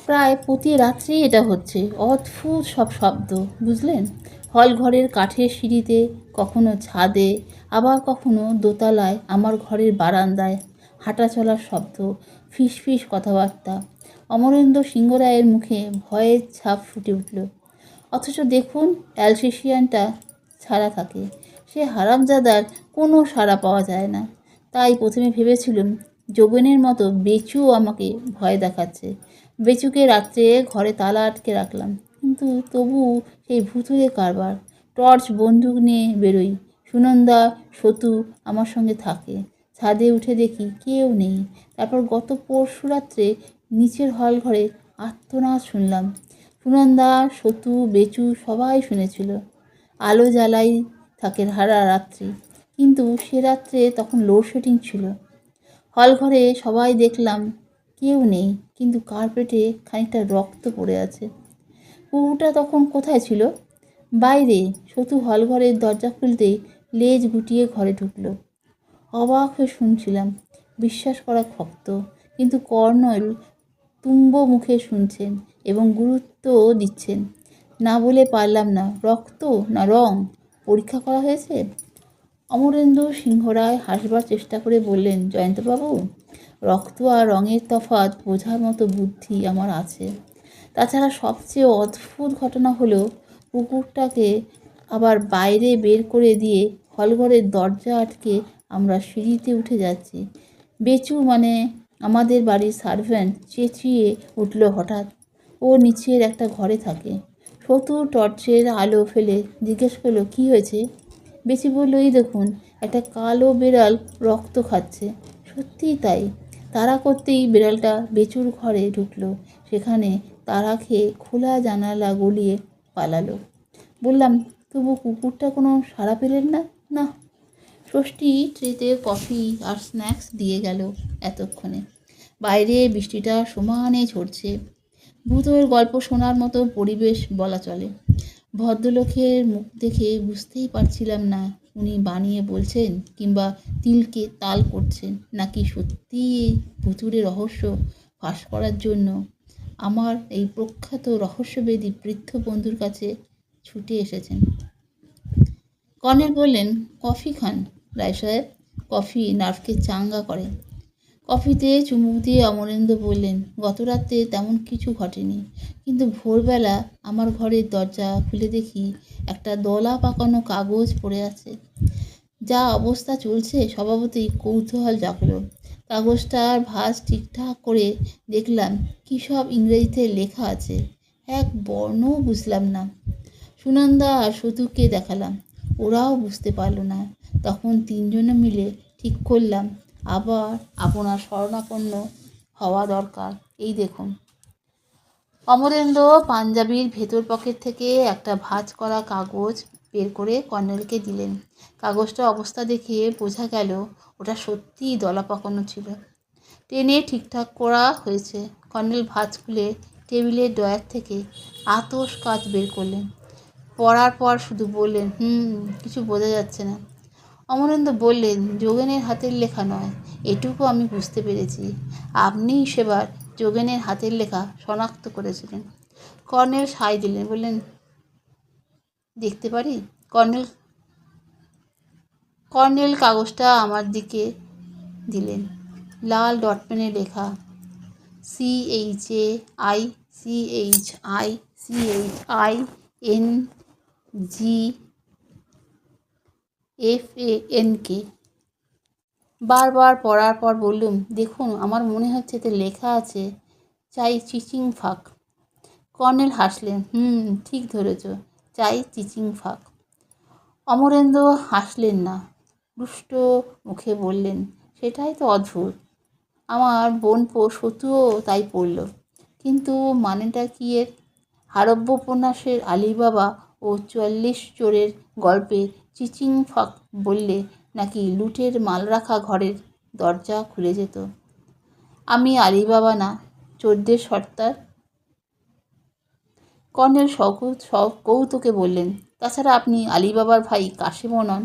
প্রায় প্রতি রাত্রেই এটা হচ্ছে। অদ্ভুত সব শব্দ, বুঝলেন? হল ঘরের কাঠের সিঁড়িতে, কখনো ছাদে, আবার কখনো দোতলায় আমার ঘরের বারান্দায় হাঁটা চলার শব্দ, ফিসফিস কথাবার্তা। অমরেন্দ্র সিংহরায়ের মুখে ভয়ের ছাপ ফুটে উঠল। অথচ দেখুন, অ্যালসেশিয়ানটা ছাড়া থাকে, সে হারামজাদার কোনো সাড়া পাওয়া যায় না। তাই প্রথমে ভেবেছিলাম যোগেনের মতো বেচুও আমাকে ভয় দেখাচ্ছে। বেচুকে রাত্রে ঘরে তালা আটকে রাখলাম, কিন্তু তবু সেই ভুতুড়ে কারবার। টর্চ বন্দুক নিয়ে বেরোই, সুনন্দা সতু আমার সঙ্গে থাকে। ছাদে উঠে দেখি কেউ নেই। তারপর গত পরশু রাত্রে নিচের হল ঘরে আর্তনাদ শুনলাম। সুনন্দা, সতু, বেচু সবাই শুনেছিল। আলো জ্বালাই থাকে সারা রাত্রি, কিন্তু সে রাত্রে তখন লোডশেডিং ছিল। হল ঘরে সবাই দেখলাম কেউ নেই, কিন্তু কার্পেটে খানিকটা রক্ত পড়ে আছে। কুকুরটা তখন কোথায় ছিল? বাইরে। সতু হলঘরের দরজা খুলতেই লেজ গুটিয়ে ঘরে ঢুকলো। অবাক হয়ে শুনছিলাম, বিশ্বাস করা শক্ত, কিন্তু কর্নেল তুম্ব মুখে শুনছেন এবং গুরুত্বও দিচ্ছেন। না বলে পারলাম না, রক্ত না রং পরীক্ষা করা হয়েছে? অমরেন্দ্র সিংহরায় হাসবার চেষ্টা করে বললেন, জয়ন্তবাবু, রক্ত আর রঙের তফাৎ বোঝার মতো বুদ্ধি আমার আছে। তাছাড়া সবচেয়ে অদ্ভুত ঘটনা হলো, কুকুরটাকে আবার বাইরে বের করে দিয়ে হলঘরের দরজা আটকে আমরা সিঁড়িতে উঠে যাচ্ছি। বেচু, মানে আমাদের বাড়ির সার্ভেন্ট, চেঁচিয়ে উঠল হঠাৎ। ও নিচের একটা ঘরে থাকে। সতু টর্চের আলো ফেলে জিজ্ঞেস করলো, কী হয়েছে? বেশি বলল, এই দেখুন, একটা কালো বেড়াল রক্ত খাচ্ছে। সত্যিই তাই। তাড়া করতেই বেড়ালটা বেচুর ঘরে ঢুকলো। সেখানে তাড়া খেয়ে খোলা জানালা গলিয়ে পালালো। বললাম, তবু কুকুরটা কোনো সাড়া পেলেন না? না। ষষ্ঠী ট্রেতে কফি আর স্ন্যাক্স দিয়ে গেল এতক্ষণে। বাইরে বৃষ্টিটা সমানে ঝরছে। ভূতের গল্প শোনার মতো পরিবেশ বলা চলে। ভদ্রলোকের মুখ দেখে বুঝতেই পারছিলাম না উনি বানিয়ে বলছেন কিংবা তিলকে তাল করছেন, নাকি সত্যিই ভুতুড়ে রহস্য ফাঁস করার জন্য আমার এই প্রখ্যাত রহস্যবেদী বৃদ্ধ বন্ধুর কাছে ছুটে এসেছেন। কর্নেল বললেন, কফি খান রায় সাহেব, কফি নার্ভকে চাঙ্গা করে। কফিতে চুমুক দিয়ে অমরেন্দ্র বললেন, গত রাত্রে তেমন কিছু ঘটেনি, কিন্তু ভোরবেলা আমার ঘরের দরজা খুলে দেখি একটা দলা পাকানো কাগজ পড়ে আছে। যা অবস্থা চলছে স্বভাবতই কৌতূহল জাগলো। কাগজটার ভাঁজ ঠিকঠাক করে দেখলাম, কী সব ইংরেজিতে লেখা আছে, এক বর্ণও বুঝলাম না। সুনন্দা আর সতুকে দেখালাম, ওরাও বুঝতে পারল না। তখন তিনজনে মিলে ঠিক করলাম, আবার আপনার শরণাপন্ন হওয়া দরকার। এই দেখুন। অমরেন্দ্র পাঞ্জাবির ভেতর পকেট থেকে একটা ভাঁজ করা কাগজ বের করে কর্নেলকে দিলেন। কাগজটার অবস্থা দেখে বোঝা গেল ওটা সত্যিই দলা পাকানো ছিল। টেনে ঠিকঠাক করা হয়েছে। কর্নেল ভাঁজ খুলে টেবিলের ড্রয়ার থেকে আতস কাচ বের করলেন। পড়ার পর শুধু বললেন, কিছু বোঝা যাচ্ছে না। অমরেন্দ্র বললেন, যোগেনের হাতের লেখা নয়, এটুকু আমি বুঝতে পেরেছি। আপনিই সেবার যোগেনের হাতের লেখা শনাক্ত করেছিলেন। কর্নেল সায় দিলেন, বললেন, দেখতে পারি? কর্নেল কাগজটা আমার দিকে দিলেন। লাল ডট পেনে লেখা, CHICHINGFANK। বারবার পড়ার পর বললুম, দেখুন, আমার মনে হচ্ছে এতে লেখা আছে চাই চিচিং ফাঁক। কর্নেল হাসলেন, ঠিক ধরেছ, চাই চিচিং ফাঁক। অমরেন্দ্র হাসলেন না, রুষ্ট মুখে বললেন, সেটাই তো অদ্ভুত। আমার বোনপো সতুও তাই পড়ল, কিন্তু মানেটা কি এর? হারব্য উপন্যাসের আলিবাবা ও ৪৪ চোরের গল্পে চিচিং ফাঁক বললে নাকি লুটের মাল রাখা ঘরের দরজা খুলে যেত। আমি আলিবাবা না, চোরদের সর্দার। কর্নেল কৌতুকে বললেন, তাছাড়া আপনি আলিবাবার ভাই কাশিমও নন।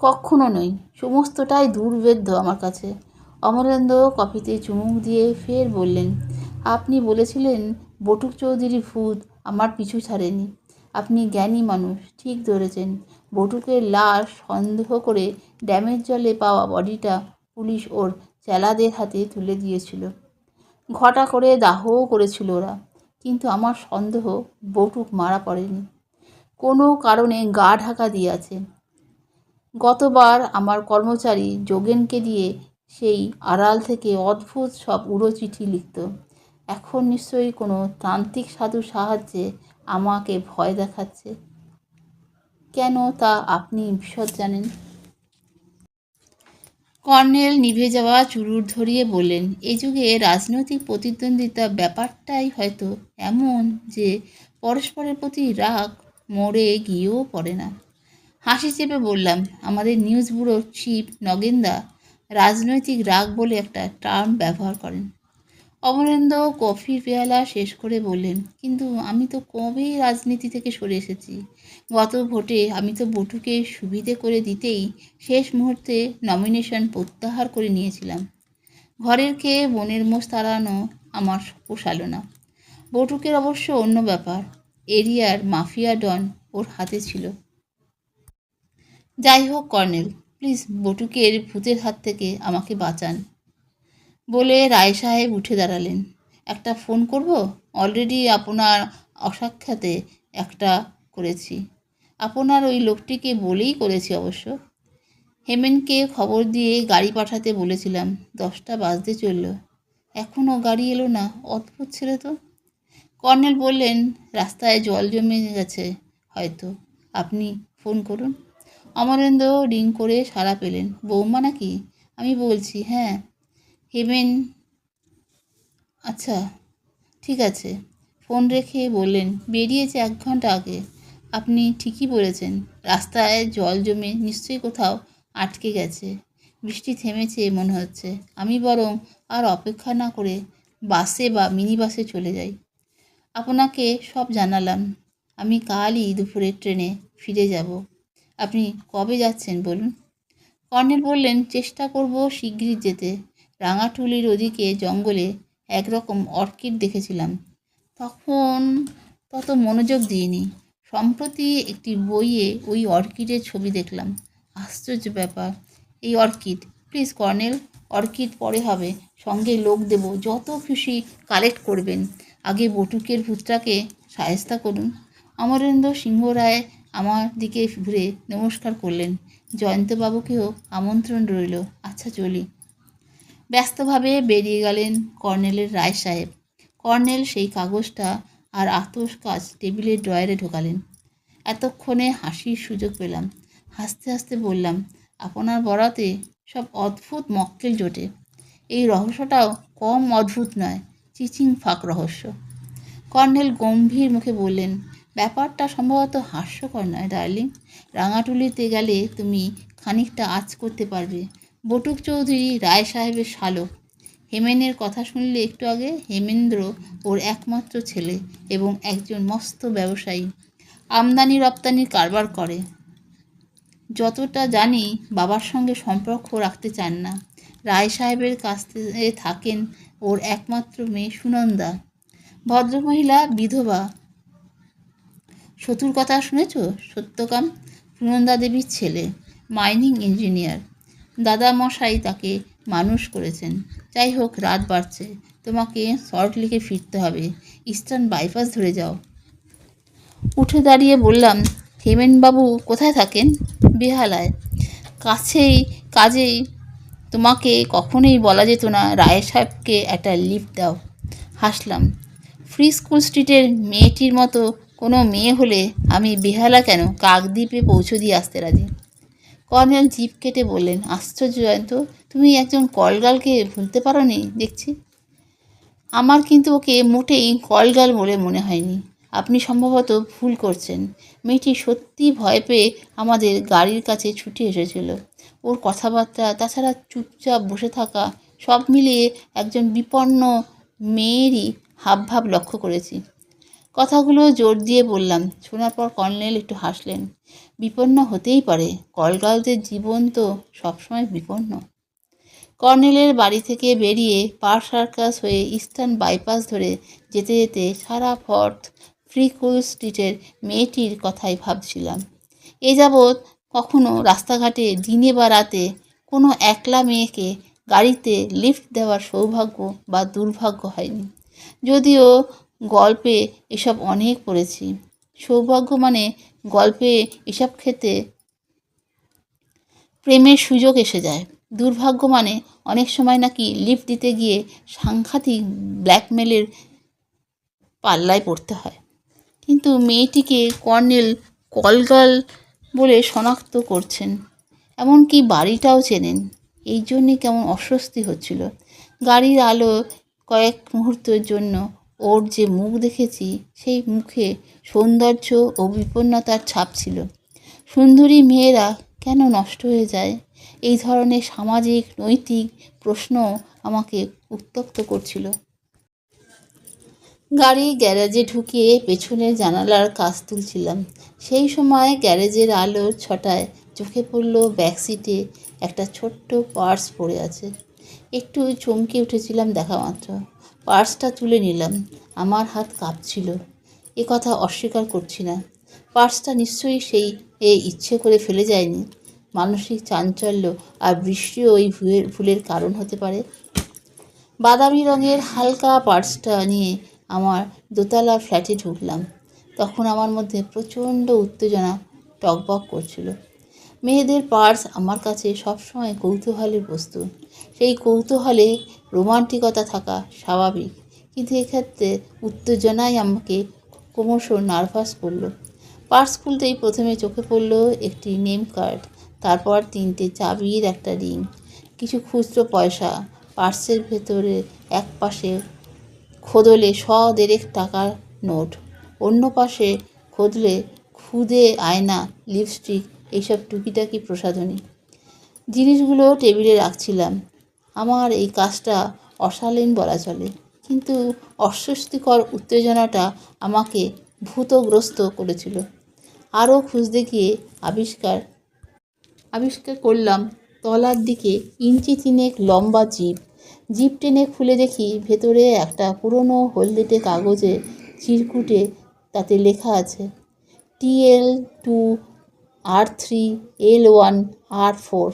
কক্ষনো নই, সমস্তটাই দুর্ভেদ্য আমার কাছে। অমরেন্দ্র কফিতে চুমুক দিয়ে ফের বললেন, আপনি বলেছিলেন বটুক চৌধুরী ভূত আমার পিছু ছাড়েনি। আপনি জ্ঞানী মানুষ, ঠিক ধরেছেন। বটুকের লাশ সন্দেহ করে ড্যামের জলে পাওয়া বডিটা পুলিশ ওর চেলাদের হাতে তুলে দিয়েছিল। ঘটা করে দাহও করেছিল ওরা। কিন্তু আমার সন্দেহ বটুক মারা পড়েনি, কোনো কারণে গা ঢাকা দিয়ে আছে। গতবার আমার কর্মচারী যোগেনকে দিয়ে সেই আড়াল থেকে অদ্ভুত সব উড়ো চিঠি লিখত। এখন নিশ্চয়ই কোনো তান্ত্রিক সাধুর সাহায্যে আমাকে ভয় দেখাচ্ছে। কেন তা আপনি বিশদ জানেন। কর্নেল নিভে যাওয়া চুরুট ধরিয়ে বললেন, এ যুগে রাজনৈতিক প্রতিদ্বন্দ্বিতা ব্যাপারটাই হয়তো এমন যে পরস্পরের প্রতি রাগ মরে গিয়েও পড়ে না। হাসি চেপে বললাম, আমাদের নিউজ ব্যুরোর চিফ নগেনদা রাজনৈতিক রাগ বলে একটা টার্ম ব্যবহার করেন। অমরেন্দ্র কফির পেয়ালা শেষ করে বললেন, কিন্তু আমি তো কবেই রাজনীতি থেকে সরে এসেছি। গত ভোটে আমি তো বটুকে সুবিধে করে দিতেই শেষ মুহূর্তে নমিনেশন প্রত্যাহার করে নিয়েছিলাম। ঘরের খেয়ে বনের মোষ তাড়ানো আমার পোষালো না। বটুকের অবশ্য অন্য ব্যাপার, এরিয়ার মাফিয়া ডন ওর হাতে ছিল। যাই হোক কর্নেল, প্লিজ বটুকের ভূতের হাত থেকে আমাকে বাঁচান। বলে রায় সাহেব উঠে দাঁড়ালেন। একটা ফোন করব? অলরেডি আপনার অসাক্ষাতে একটা করেছি। আপনার ওই লোকটিকে বলেই করেছি অবশ্য। হেমেনকে খবর দিয়ে গাড়ি পাঠাতে বলেছিলাম, 10টা বাজতে চলল, এখনও গাড়ি এলো না। অদ্ভুত ছেলে তো। কর্নেল বললেন, রাস্তায় জল জমে গেছে হয়তো, আপনি ফোন করুন। অমরেন্দ্র রিং করে সাড়া পেলেন। বৌমা নাকি? আমি বলছি, হ্যাঁ। হেমেন, আচ্ছা ঠিক আছে। ফোন রেখে বললেন, বেরিয়েছে 1 ঘন্টা আগে। আপনি ঠিকই বলেছেন, রাস্তায় জল জমে নিশ্চয়ই কোথাও আটকে গেছে। বৃষ্টি থেমেছে মনে হচ্ছে। আমি বরং আর অপেক্ষা না করে বাসে বা মিনি বাসে চলে যাই। আপনাকে সব জানালাম। আমি কালই দুপুরের ট্রেনে ফিরে যাব। আপনি কবে যাচ্ছেন বলুন? কর্নেল বললেন, চেষ্টা করব শিগগির যেতে। রাঙাটুলির ওদিকে জঙ্গলে একরকম অর্কিড দেখেছিলাম, তখন তত মনোযোগ দিইনি। সম্প্রতি একটি বইয়ে ওই অর্কিডের ছবি দেখলাম। আশ্চর্য ব্যাপার, এই অর্কিড। প্লিজ কর্নেল, অর্কিড পরে হবে, সঙ্গে লোক দেব, যত খুশি কালেক্ট করবেন। আগে বটুকের ভূতটাকে সায়স্তা করুন। অমরেন্দ্র সিংহ রায় আমার দিকে ঘুরে নমস্কার করলেন। জয়ন্তবাবুকেও আমন্ত্রণ রইল। আচ্ছা চলি। ব্যস্তভাবে বেরিয়ে গেলেন কর্নেলের রায় সাহেব। কর্নেল সেই কাগজটা আর আতস কাজ টেবিলের ড্রয়ারে ঢোকালেন। এতক্ষণে হাসির সুযোগ পেলাম। হাসতে হাসতে বললাম, আপনার বরাতে সব অদ্ভুত মক্কেল জোটে। এই রহস্যটাও কম অদ্ভুত নয়, চিচিং ফাঁক রহস্য। কর্নেল গম্ভীর মুখে বললেন, ব্যাপারটা সম্ভবত হাস্যকর নয় ডার্লিং। রাঙাটুলিতে গেলে তুমি খানিকটা আঁচ করতে পারবে। বটুক চৌধুরী রায় সাহেবের শালক। হেমেনের কথা শুনলে একটু আগে, হেমেন্দ্র ওর একমাত্র ছেলে এবং একজন মস্ত ব্যবসায়ী, আমদানি রপ্তানির কারবার করে। যতটা জানি বাবার সঙ্গে সম্পর্ক রাখতে চান না। রায় সাহেবের কাছে থাকেন ওর একমাত্র মেয়ে সুনন্দা, ভদ্রমহিলা, বিধবা। শত্রুর কথা শুনেছ? সত্যকাম, সুনন্দা দেবীর ছেলে, মাইনিং ইঞ্জিনিয়ার। দাদামশাই তাকে মানুষ করেছেন। যাই হোক, রাত বাড়ছে, তোমাকে সল্টলেকে ফিরতে হবে। ইস্টার্ন বাইপাস ধরে যাও। উঠে দাঁড়িয়ে বললাম, হেমেনবাবু কোথায় থাকেন? বেহালায়। কাছেই, কাজেই তোমাকে কখনোই বলা যেত না রায় সাহেবকে একটা লিফট দাও। হাসলাম। ফ্রি স্কুল স্ট্রিটের মেয়েটির মতো কোনো মেয়ে হলে আমি বেহালা কেন, কাকদ্বীপে পৌঁছে দিয়ে আসতে রাজি। কর্নেল জিভ কেটে বললেন, আশ্চর্য জয়ন্ত, তুমি একজন কলগালকে ভুলতে পারো নি দেখছি। আমার কিন্তু ওকে মোটেই কলগাল বলে মনে হয়নি। আপনি সম্ভবত ভুল করছেন। মেয়েটি সত্যি ভয় পেয়ে আমাদের গাড়ির কাছে ছুটে এসেছিল। ওর কথাবার্তা, তাছাড়া চুপচাপ বসে থাকা, সব মিলিয়ে একজন বিপন্ন মেয়েরই হাবভাব লক্ষ্য করেছি। কথাগুলো জোর দিয়ে বললাম। শোনার পর কর্নেল একটু হাসলেন। বিপন্ন হতেই পারে, কলগালদের জীবন তো সবসময় বিপন্ন। কর্নেলের বাড়ি থেকে বেরিয়ে পার্ক সার্কাস হয়ে ইস্টার্ন বাইপাস ধরে যেতে যেতে সারা ফর্থ ফ্রিকুল স্ট্রিটের মেয়েটির কথাই ভাবছিলাম। এ যাবৎ কখনো রাস্তাঘাটে দিনে বা রাতে কোনো একলা মেয়েকে গাড়িতে লিফট দেওয়ার সৌভাগ্য বা দুর্ভাগ্য হয়নি। যদিও গল্পে এসব অনেক পড়েছি। সৌভাগ্য মানে গল্পে এসব ক্ষেত্রে প্রেমের সুযোগ এসে যায়। দুর্ভাগ্য মানে অনেক সময় নাকি লিফট দিতে গিয়ে সাংঘাতিক ব্ল্যাকমেলের পাল্লায় পড়তে হয়। কিন্তু মেয়েটিকে কর্নেল কলগাল বলে শনাক্ত করছেন, এমনকি বাড়িটাও চেনেন। এই জন্যে কেমন অস্বস্তি হচ্ছিল। গাড়ির আলো কয়েক মুহূর্তের জন্য ওর যে মুখ দেখেছি, সেই মুখে সৌন্দর্য ও বিপন্নতার ছাপ ছিল। সুন্দরী মেয়েরা কেন নষ্ট হয়ে যায়, এই ধরনের সামাজিক নৈতিক প্রশ্ন আমাকে উত্তপ্ত করছিল। গাড়ি গ্যারেজে ঢুকিয়ে পেছনের জানালার কাচ তুলছিলাম। সেই সময় গ্যারেজের আলোর ছটায় চোখে পড়ল ব্যাকসিটে একটা ছোট্ট পার্স পড়ে আছে। একটু চমকে উঠেছিলাম দেখা মাত্র। পার্সটা তুলে নিলাম। আমার হাত কাঁপছিল। এ কথা অস্বীকার করছি না। পার্সটা নিশ্চয়ই সেই ইচ্ছে করে ফেলে যায়নি। মানসিক চাঞ্চল্য আর বৃষ্টিও ওই ভুলের কারণ হতে পারে। বাদামি রঙের হালকা পার্সটা নিয়ে আমার দোতলা ফ্ল্যাটে ঢুকলাম। তখন আমার মধ্যে প্রচণ্ড উত্তেজনা টগবগ করছিল। মেয়েদের পার্স আমার কাছে সবসময় কৌতূহলের বস্তু। সেই কৌতূহলে রোমান্টিকতা থাকা স্বাভাবিক, কিন্তু এক্ষেত্রে উত্তেজনাই আমাকে ক্রমশ নার্ভাস করল। পার্স খুলতেই প্রথমে চোখে পড়ল একটি নেম কার্ড, তারপর 3টে চাবির একটা রিং, কিছু খুচরো পয়সা। পার্সের ভেতরে এক পাশে খোদলে 100 টাকার নোট, অন্য পাশে খোদলে খুদে আয়না, লিপস্টিক, এইসব টুকিটাকি প্রসাধনী। জিনিসগুলো টেবিলে রাখছিলাম। আমার এই কাজটা অশালীন বলা চলে, কিন্তু অস্বস্তিকর উত্তেজনাটা আমাকে ভূতগ্রস্ত করেছিল। আরও খুঁজতে গিয়ে আবিষ্কার করলাম তলার দিকে ইঞ্চি 3 লম্বা জিপ। জিপ টেনে খুলে দেখি ভেতরে একটা পুরনো হলদেটে কাগজে চিরকুটে, তাতে লেখা আছে TL2 R3 L1 R4।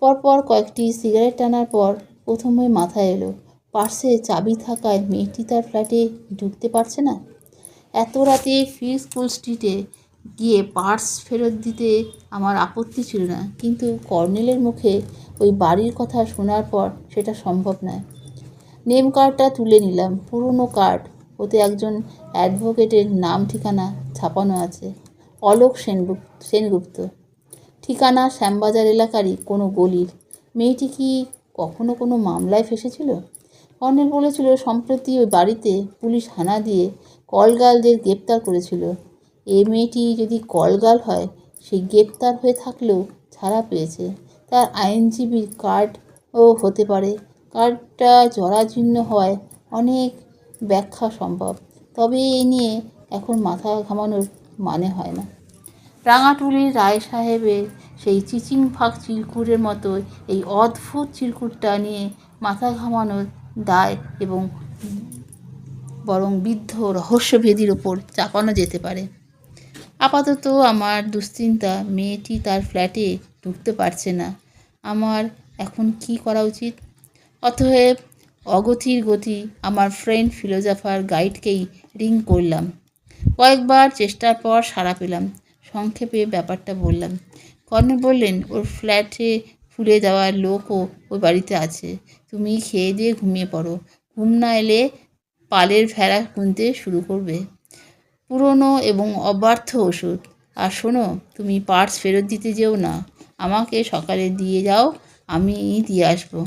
পরপর কয়েকটি সিগারেট টানার পর প্রথমে মাথায় এলো, পার্সে চাবি থাকায় মেয়েটি তার ফ্ল্যাটে ঢুকতে পারছে না। এত রাতে ফ্রিকুল স্ট্রিটে গিয়ে পার্স ফেরত দিতে আমার আপত্তি ছিল না, কিন্তু কর্নেলের মুখে ওই বাড়ির কথা শোনার পর সেটা সম্ভব নয়। নেম কার্ডটা তুলে নিলাম। পুরনো কার্ড, ওতে একজন অ্যাডভোকেটের নাম ঠিকানা ছাপানো আছে, অলোক সেনগুপ্ত। ঠিকানা শ্যামবাজার এলাকারই কোনো গলির। মেয়েটি কি কখনো কোনো মামলায় ফেসেছিল? কর্নেল বলেছিল সম্প্রতি ওই বাড়িতে পুলিশ হানা দিয়ে কলগালদের গ্রেপ্তার করেছিল। এই মেয়েটি যদি কলগাল হয়, সে গ্রেপ্তার হয়ে থাকলেও ছাড়া পেয়েছে, তার আইনজীবীর কার্ডও হতে পারে। কার্ডটা জরাজীর্ণ হওয়ায় অনেক ব্যাখ্যা সম্ভব, তবে এ নিয়ে এখন মাথা ঘামানোর মানে হয় না। রাঙাটুলির রায় সাহেবের সেই চিচিং ফাঁক চিরকুটের মতো এই অদ্ভুত চিরকুটটা নিয়ে মাথা ঘামানোর দায় এবং বরং বৃদ্ধ রহস্যভেদীর ওপর চাপানো যেতে পারে। আপাতত আমার দুশ্চিন্তা, মেয়েটি তার ফ্ল্যাটে ঢুকতে পারছে না। আমার এখন কি করা উচিত? অতএব অগতির গতি আমার ফ্রেন্ড ফিলোজফার গাইডকেই রিং করলাম। কয়েকবার চেষ্টার পর সাড়া পেলাম। সংক্ষেপে ব্যাপারটা বললাম। কর্নেল বললেন, ওর ফ্ল্যাটে ফুলে দেওয়ার লোকও ওই বাড়িতে আছে। তুমি খেয়ে দিয়ে ঘুমিয়ে পড়ো। ঘুম না এলে পালের ভেড়া গুনতে শুরু করবে। পুরনো এবং অব্যর্থ ওষুধ। আর শোনো, তুমি পার্স ফেরত দিতে যেও না। আমাকে সকালে দিয়ে যাও, আমি দিয়ে আসবো।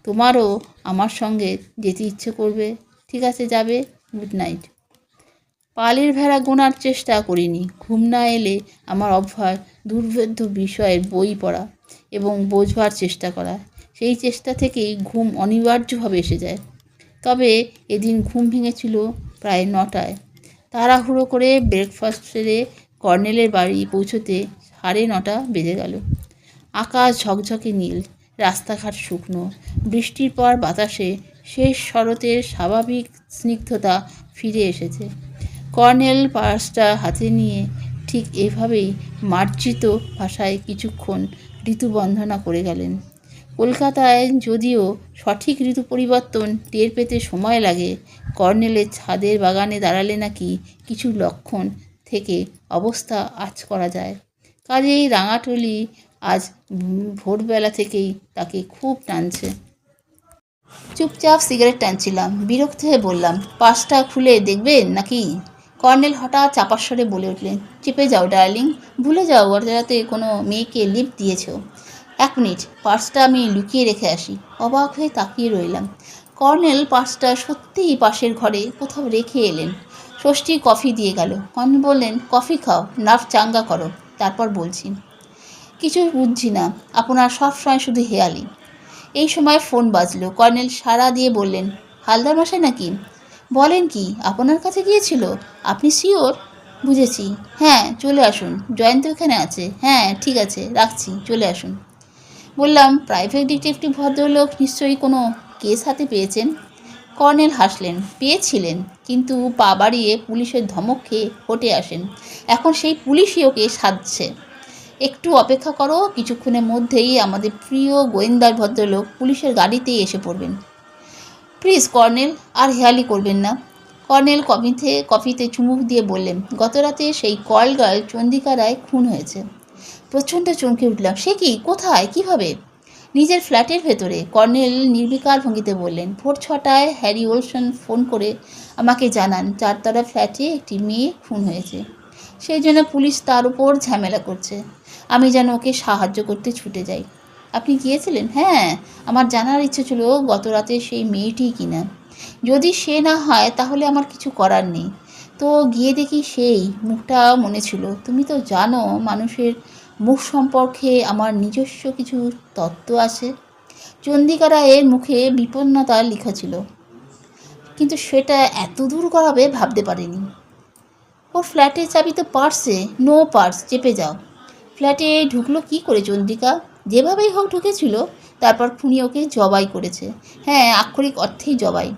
তোমারও আমার সঙ্গে যেতে ইচ্ছে করবে। ঠিক আছে, যাবে। Good night. পালের ভেড়া গোনার চেষ্টা করিনি। ঘুম না এলে আমার অভ্যাস দুর্ভেদ্য বিষয়ের বই পড়া এবং বোঝবার চেষ্টা করা। সেই চেষ্টা থেকেই ঘুম অনিবার্যভাবে এসে যায়। তবে এদিন ঘুম ভেঙেছিল প্রায় 9টায়। তাড়াহুড়ো করে ব্রেকফাস্ট সেরে কর্নেলের বাড়ি পৌঁছতে 9:30 বেজে গেল। আকাশ ঝকঝকে নীল, রাস্তাঘাট শুকনো, বৃষ্টির পর বাতাসে শেষ শরতের স্বাভাবিক স্নিগ্ধতা ফিরে এসেছে। কর্নেল পার্সটা হাতে নিয়ে ঠিক এভাবেই মার্জিত ভাষায় কিছুক্ষণ ঋতুবন্ধনা করে গেলেন। কলকাতায় যদিও সঠিক ঋতু পরিবর্তন টের পেতে সময় লাগে, কর্নেলের ছাদের বাগানে দাঁড়ালে নাকি কিছু লক্ষণ থেকে অবস্থা আঁচ করা যায়। কাজেই রাঙাটলি আজ ভোরবেলা থেকেই তাকে খুব টানছে। চুপচাপ সিগারেট টানছিলাম। বিরক্ত হয়ে বললাম, পার্সটা খুলে দেখবেন নাকি? কর্নেল হঠাৎ চাপার স্বরে বলে উঠলেন, চেপে যাও ডার্লিং, ভুলে যাও রাতে কোনো মেয়েকে লিফট দিয়েছ। 1 মিনিট, পার্সটা আমি লুকিয়ে রেখে আসি। অবাক হয়ে তাকিয়ে রইলাম। কর্নেল পার্সটা সত্যিই পাশের ঘরে কোথাও রেখে এলেন। ষষ্ঠী কফি দিয়ে গেল। কর্নেল বললেন, কফি খাও, নার্ভ চাঙ্গা করো, তারপর বলছি। কিছু বুঝছি না, আপনার সবসময় শুধু হেয়ালি। এই সময় ফোন বাজলো। কর্নেল সাড়া দিয়ে বললেন, হালদার মশাই নাকি? বলেন কি, আপনার কাছে গিয়েছিল? আপনি শিওর? বুঝেছি, হ্যাঁ চলে আসুন, জয়ন্ত এখানে আছে। হ্যাঁ ঠিক আছে, রাখছি, চলে আসুন। বললাম, প্রাইভেট ডিটেকটিভ ভদ্রলোক নিশ্চয়ই কোনো কেস হাতে পেয়েছেন। কর্নেল হাসলেন, পেয়েছিলেন, কিন্তু পা বাড়িয়ে পুলিশের ধমক খেয়ে হটে আসেন। এখন সেই পুলিশই ওকে সাধছে। একটু অপেক্ষা করো, কিছুক্ষণের মধ্যেই আমাদের প্রিয় গোয়েন্দার ভদ্রলোক পুলিশের গাড়িতেই এসে পড়বেন। প্লিজ কর্নেল, আর হেয়ালি করবেন না। কর্নেল কফিতে চুমুক দিয়ে বললেন, গতরাতে সেই কল গার্ল চন্দ্রিকা রায় খুন হয়েছে। প্রচণ্ড চমকে উঠলাম। সে কি, কোথায়, কিভাবে? নিজের ফ্ল্যাটের ভেতরে। কর্নেল নির্বিকার ভঙ্গিতে বললেন, ভোর 6টায় হ্যারি ওলসন ফোন করে আমাকে জানান 4তলা ফ্ল্যাটে একটি মেয়ে খুন হয়েছে। সেই জন্য পুলিশ তার উপর ঝামেলা করছে। আমি যেন ওকে সাহায্য করতে ছুটে যাই। আপনি গিয়েছিলেন? হ্যাঁ, আমার জানার ইচ্ছে ছিল গত রাতে সেই মেয়েটি কিনা। যদি সে না হয় তাহলে আমার কিছু করার নেই। তো গিয়ে দেখি সেই মুখটা মনে ছিল। তুমি তো জানো মানুষের মুখ সম্পর্কে আমার নিজস্ব কিছু তত্ত্ব আছে। চন্দ্রিকা রায়ের মুখে বিপন্নতা লেখা ছিল, কিন্তু সেটা এত দূর করাবে ভাবতে পারিনি। ওর ফ্ল্যাটের চাবি তো পার্সে। নো পার্স, চেপে যাও। ফ্ল্যাটে ঢুকলো কি করে চন্দ্রিকা? যেভাবেই হোক ঢুকেছিল। তারপর খুনি ওকে জবাই করেছে। হ্যাঁ, আক্ষরিক অর্থেই জবাই।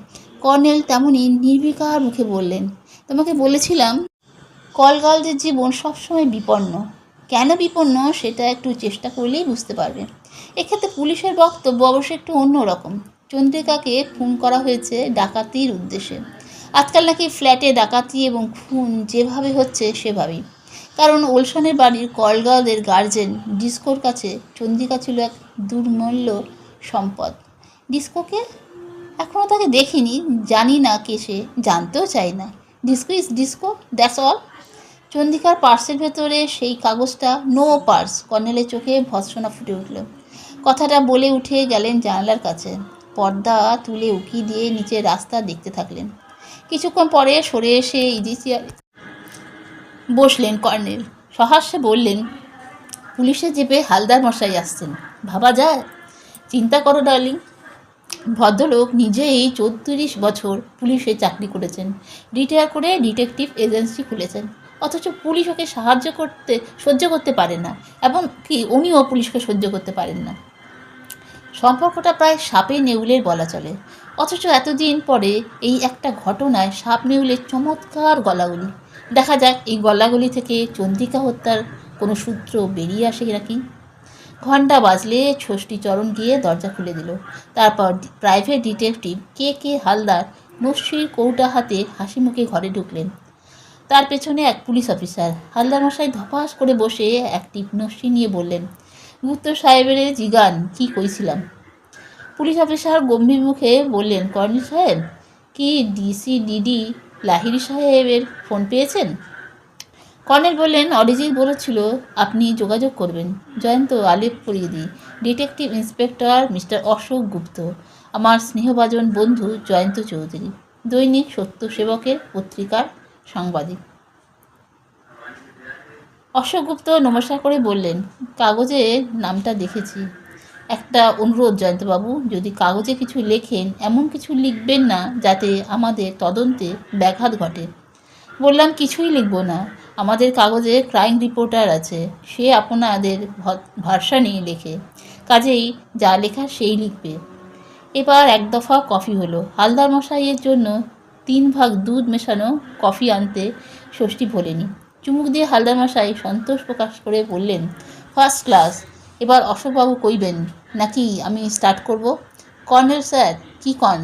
কর্নেল তেমনই নির্বিকার মুখে বললেন, তোমাকে বলেছিলাম কলগার্লদের জীবন সবসময় বিপন্ন। কেন বিপন্ন সেটা একটু চেষ্টা করলেই বুঝতে পারবে। এক্ষেত্রে পুলিশের বক্তব্য অবশ্য একটু অন্যরকম। চন্দ্রিকাকে খুন করা হয়েছে ডাকাতির উদ্দেশ্যে। আজকাল নাকি ফ্ল্যাটে ডাকাতি এবং খুন যেভাবে হচ্ছে সেভাবেই। কারণ ওলসনের বাড়ির কলগার্লদের গার্জেন ডিস্কোর কাছে চন্দ্রিকা ছিল এক দুর্মূল্য সম্পদ। ডিস্কোকে এখনও তাকে দেখিনি, জানি না কে সে, জানতেও চাই না। Disco is disco, that's all. চন্দ্রিকার পার্সের ভেতরে সেই কাগজটা। No purse. কর্নেলের চোখে ভৎসনা ফুটে উঠল। কথাটা বলে উঠে গেলেন জানালার কাছে। পর্দা তুলে উকি দিয়ে নিচে রাস্তা দেখতে থাকলেন। কিছুক্ষণ পরে সরে এসে ইজি চেয়ারে বসলেন কর্নেল। সহাস্যে বললেন, পুলিশের জিপে হালদার মশাই আসছেন। ভাবা যায়? চিন্তা করো ডার্লিং, ভদ্রলোক নিজেই 34 বছর পুলিশে চাকরি করেছেন, রিটায়ার করে ডিটেকটিভ এজেন্সি খুলেছেন, অথচ পুলিশ ওকে সহ্য করতে পারে না, এবং কি উনিও পুলিশকে সহ্য করতে পারেন না। সম্পর্কটা প্রায় সাপে নেউলের বলা চলে। অথচ এতদিন পরে এই একটা ঘটনায় সাপ নেউলের চমৎকার গলাগলি। দেখা যাক এই গলাগলি থেকে চন্দ্রিকা হত্যার কোনো সূত্র বেরিয়ে আসে নাকি। ঘণ্টা বাজলে ষষ্ঠীচরণ গিয়ে দরজা খুলে দিল। তারপর প্রাইভেট ডিটেকটিভ কে হালদার নস্যির কৌটা হাতে হাসি মুখে ঘরে ঢুকলেন। তার পেছনে এক পুলিশ অফিসার। হালদার মশাই ধপাস করে বসে একটি নস্যি নিয়ে বললেন, গুপ্ত সাহেবের জিগান, কি কইছিলাম। পুলিশ অফিসার গম্ভীর মুখে বললেন, কর্নেল সাহেব, কি ডিসি লাহিড়ী সাহেবের ফোন পেয়েছেন? কর্নেল বললেন, অরিজিৎ বলেছিল আপনি যোগাযোগ করবেন। জয়ন্ত, আলেপ পরিয়ে দিই। ডিটেকটিভ ইন্সপেক্টর মিস্টার অশোক গুপ্ত, আমার স্নেহভাজন বন্ধু জয়ন্ত চৌধুরী, দৈনিক সত্য সেবকের পত্রিকার সাংবাদিক। অশোক গুপ্ত নমস্কার করে বললেন, কাগজে নামটা দেখেছি। একটা অনুরোধ জয়ন্তবাবু, যদি কাগজে কিছু লেখেন এমন কিছু লিখবেন না যাতে আমাদের তদন্তে ব্যাঘাত ঘটে। বললাম, কিছুই লিখব না। আমাদের কাগজে ক্রাইম রিপোর্টার আছে, সে আপনাদের ভার্সনই লেখে। কাজেই যা লেখা সেই লিখবে। এবার এক দফা কফি হলো। হালদার মশাইয়ের জন্য 3 ভাগ দুধ মেশানো কফি আনতে ষষ্ঠী ভোলেনি। চুমুক দিয়ে হালদার মশাই সন্তোষ প্রকাশ করে বললেন, ফার্স্ট ক্লাস। এবার অশোকবাবু কইবেন নাকি আমি স্টার্ট করব? কর্নেল স্যার, কি কন?